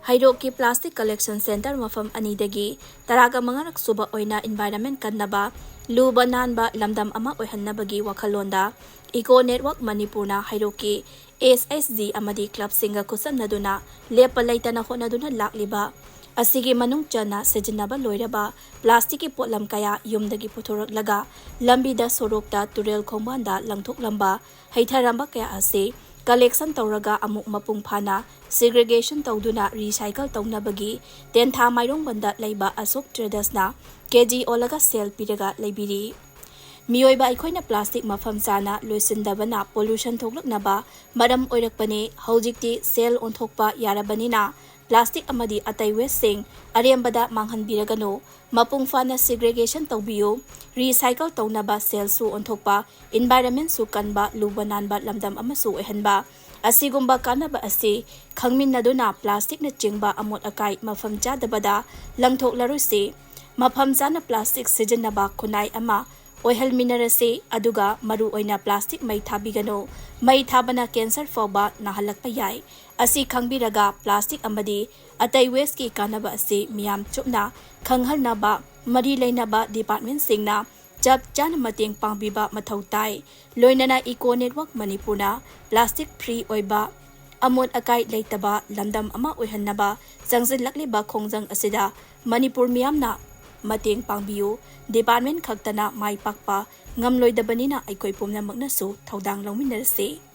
Hairoki Plastic Collection Center Mapham Anidagi, Taraga Mangarak Suba Oina Environment Kannaba, Luba Nanba Lamdam Ama Oihanabagi Wakalonda, Eco Network Manipurna Hairoki, SSD Amadi Club Singer Kusam Naduna, Lepa Laitana Honaduna Lakliba, Asigi Manung Chana Sejinaba Loiraba, Plastiki Potlam Kaya Yumdagi Puturok Laga, Lambida Sorokta Turel Kombanda Langtuk Lamba, Haitaramba Kaya Ase, Collection Tauraga Amuk Mapung Phana, Segregation Tauduna Recycle Taunabagi, Tentha Mairong Banda Laiba Asok Tradesna, KG Olaga Sel Piraga Laibiri. Meeoiba Eikhoina Plastic Mapham Chana Loisildabana Pollution Toklaknaba, Maram Oirakpani, Hojikti Sel Onthokpa Yarabanina, Plastic Amadi Atay Westing, Ariambada Manghanbiragano, Mapung Phana Segregation Taubiyo, Recycle Taunaba Sel Su Onthokpa, Environment Su Kanba, Lubananba Lamdam Amasu Ehanba, Asigumba Kanaba Asi, Kangmin Naduna Plastic na Jingba Amot Akai Mapham Jadabada, Langtok Larusi, Mapham Chana Plastic Sijinaba Kunai Ama, Oihal Minerase, Aduga, Maru Oina Plastic May Tabigano, May Tabana Cancer Foba, Nahalakpayay, Asi Kangbiraga, Plastic Amadi, Atay Weski Kanaba Asi, Miam Chupna, Kanghal Naba, Marilay Naba Department Singna, Jab Jan Mating Pangbiba Matautai, Loinana Eco Network Manipurna, Plastic Free Oiba, Amon Akai Laitaba, Lamdam Ama Oihanaba, Zangzin Lakliba Kongjang Asida, Manipur Miamna, Mating Pangbiyo, Department Kaktana Mai Pakpa, Loisildabana Eikhoipumna Magnasu, Taudang Longminarase.